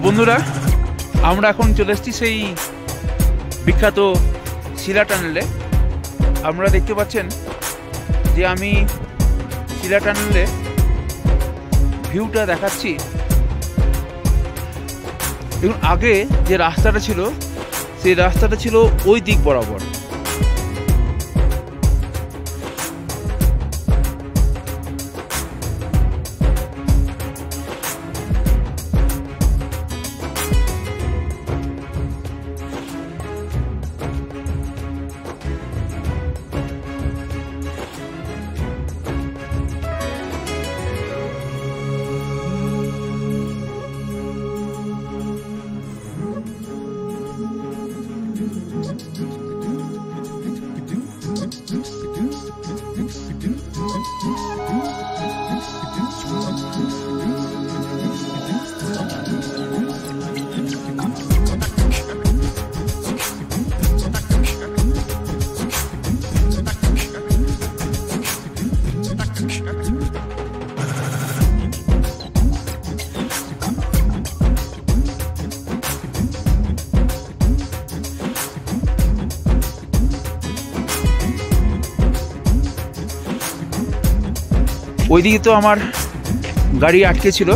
বন্ধুরা, আমরা এখন চলে এসেছি সেই বিখ্যাত শিলা টানেলে। আপনারা দেখতে পাচ্ছেন যে আমি শিলা টানেলে ভিউটা দেখাচ্ছি। দেখুন, আগে যে রাস্তাটা ছিল সেই রাস্তাটা ছিল ওই দিক বরাবর। ওইদিকে তো আমার গাড়ি আটকে ছিল।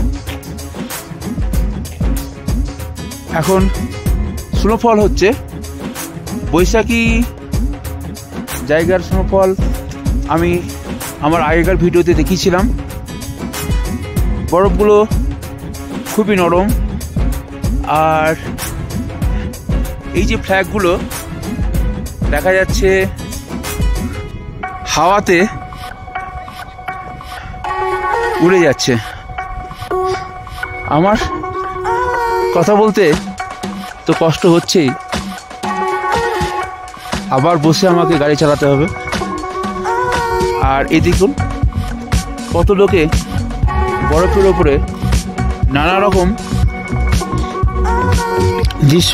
এখন স্নোফল হচ্ছে, বৈশাখী জায়গার স্নোফল আমি আমার আগেকার ভিডিওতে দেখিয়েছিলাম। বরফগুলো খুবই নরম, আর এই যে ফ্ল্যাগগুলো দেখা যাচ্ছে হাওয়াতে উড়ে যাচ্ছে। আমার কথা বলতে তো কষ্ট হচ্ছেই, আবার বসে আমাকে গাড়ি চালাতে হবে। আর এদিকে কত লোকে বরফের ওপরে নানা রকম দৃশ্য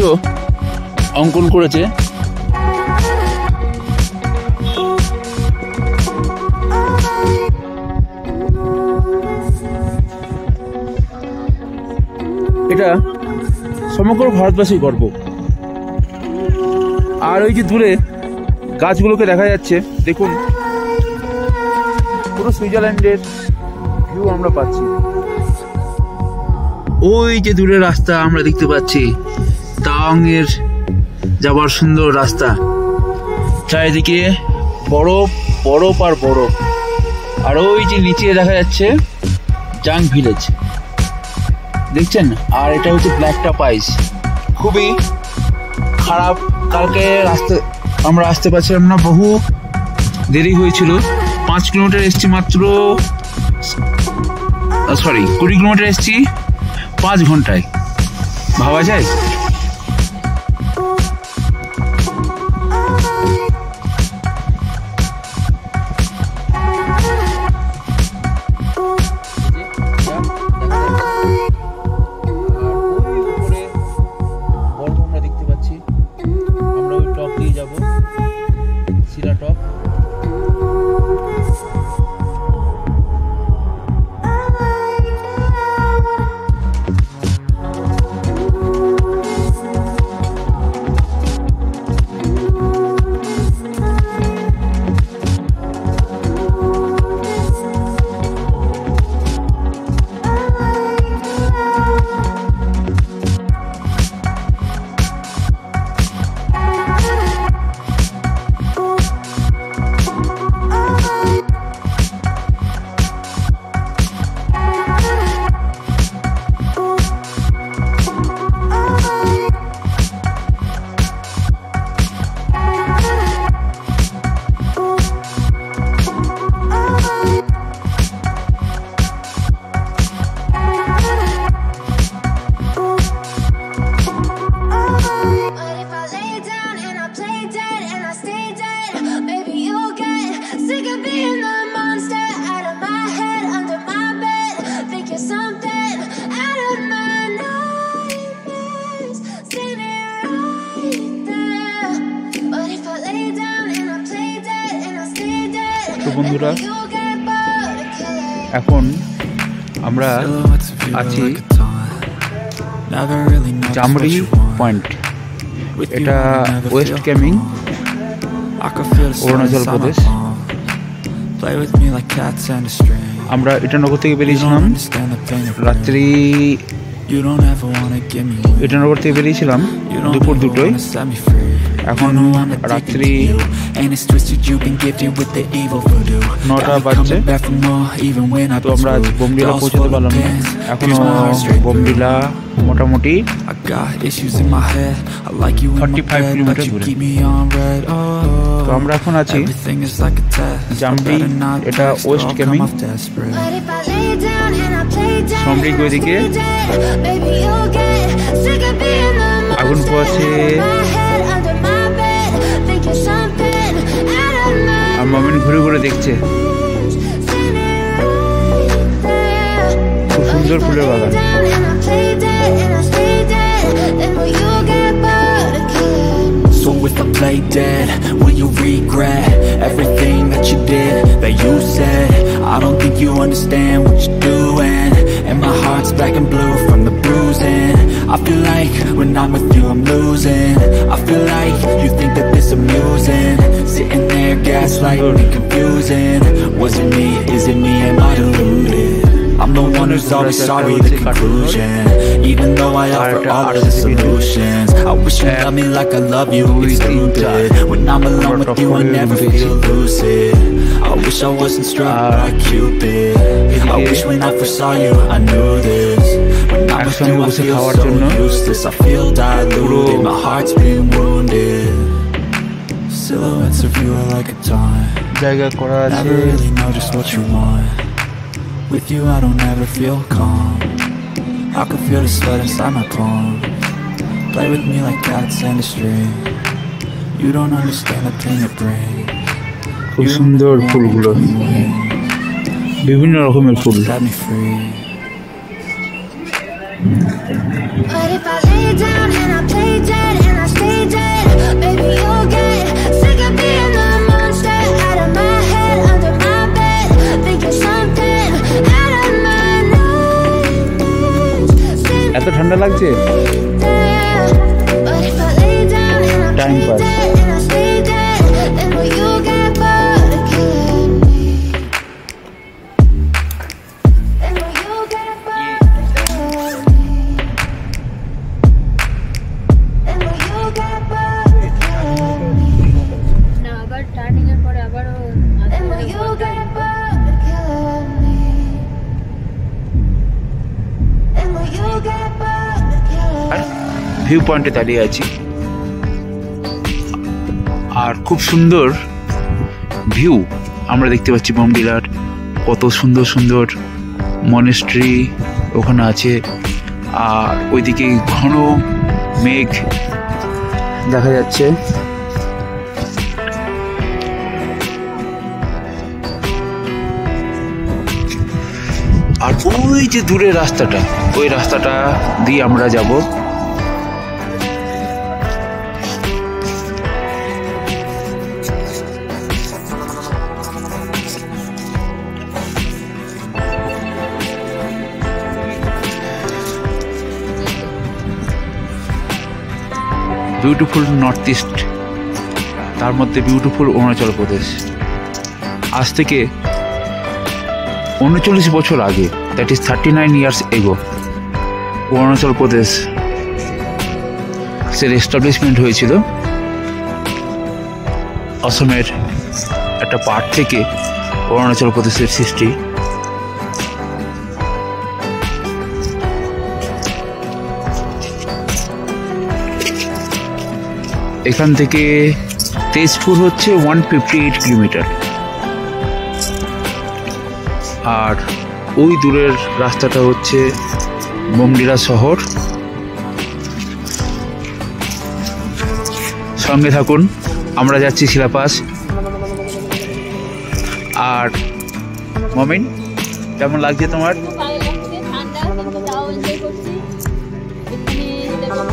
অঙ্কন করেছে। এটা সমগ্র ভারতবাসীর গর্ব। আর ওই যে দূরে গাছগুলোকে দেখা যাচ্ছে, দেখুন পুরো সুইজারল্যান্ডের ভিউ আমরা পাচ্ছি। ওই যে দূরে রাস্তা আমরা দেখতে পাচ্ছি, তাওয়াংয়ের যাবার সুন্দর রাস্তা। চারিদিকে বরফ বরফ আর বরফ। আর ওই যে নিচে দেখা যাচ্ছে জাং ভিলেজ, দেখছেন। আর এটা হচ্ছে ব্ল্যাক টপ আইস, খুবই খারাপ। কালকে আমরা আসতে পারছিলাম না, বহু দেরি হয়েছিল। 5 কিলোমিটার এসছি মাত্র, 20 কিলোমিটার এসছি 5 ঘন্টায়। ভাবা যায়? তো বন্ধুরা, এখন আমরা আছি জামরি পয়েন্ট, এটা ওয়েস্ট ক্যামিং, অরুণাচল প্রদেশ। আমরা ইটানগর থেকে বেরিয়েছিলাম রাত্রি, ইটানগর থেকে বেরিয়েছিলাম দুপুর 2টোয়। এখন রাত্রি 9টা বাজছে। তো আমরা বোমডিলা পৌঁছতে পারলাম না, এখনো বোমডিলা মোটামুটি 45 কিলোমিটার দূরে। তো আমরা এখন আছি জামরি, এটা ওয়েস্ট ক্যামিং। সমরিক ওইদিকে আগুন পোয়াছে, আর মোমেন্ট ঘুরে ঘুরে দেখছে। খুব সুন্দর ফুলের বাগান। So if I play dead, will you regret everything that you did, that you said? I don't think you understand what you're doing, and my heart's black and blue from the bruising. I feel like when I'm with you I'm losing. I feel like you think that this amusing, sitting there gaslighting and confusing. Was it me? Is it me? Am I deluded? I'm the one who's always sorry, the conclusion. Even though I offer all of the solutions, I wish you loved me like I love you, it's stupid. When I'm alone with you I never feel lucid. I wish I wasn't struck by Cupid. I wish when I first saw you I knew this. When I'm with you I feel so useless, I feel diluted, my heart's been wounded. Silhouettes of you are like a taunt, never really know just what you want. With you I don't ever feel calm, I can feel the sweat inside my palm. Play with me like cats and a string, you don't understand the pain it brings. খুব সুন্দর ফুলগুলো, বিভিন্ন রকমের ফুল। Set me free. But if I lay down and I play dead and I stay dead, baby you'll get sick of being the monster out of my head, under my bed, thinking something out of my nightmares. এত ঠান্ডা লাগছে, But if I lay down and I time play pass. dead and I stay dead, then will you get bored of killing me? Then will you get bored of killing me? Then will you get bored of killing me? না আবার turning এর পরে আবারও Then will you get bored of killing me? Then will you get bored of killing me? View পয়েন্টে দাঁড়িয়ে আছি, আর খুব সুন্দর ভিউ আমরা দেখতে পাচ্ছি বোমডিলার। কত সুন্দর সুন্দর মনেস্ট্রি ওখানে আছে, আর ওইদিকে ঘন মেঘ দেখা যাচ্ছে। আর ওই যে দূরের রাস্তাটা, ওই রাস্তাটা দিয়ে আমরা যাব। বিউটিফুল নর্থ ইস্ট, তার মধ্যে বিউটিফুল অরুণাচল প্রদেশ। আজ থেকে 39 বছর আগে, that is 39 years ago, Arunachal Pradesh say establishment হয়েছিল। অসমের একটা পার্ট থেকে অরুণাচল প্রদেশের সৃষ্টি। এখান থেকে তেজপুর হচ্ছে 158 কিলোমিটার, আর ওই দূরের রাস্তাটা হচ্ছে বোমডিলা শহর। সঙ্গে থাকুন, আমরা যাচ্ছি শিলাপাস। আর মমিন, কেমন লাগছে তোমার? ভালো লাগছে, ঠান্ডা কিন্তু তাও এনজয় করছি। এখানে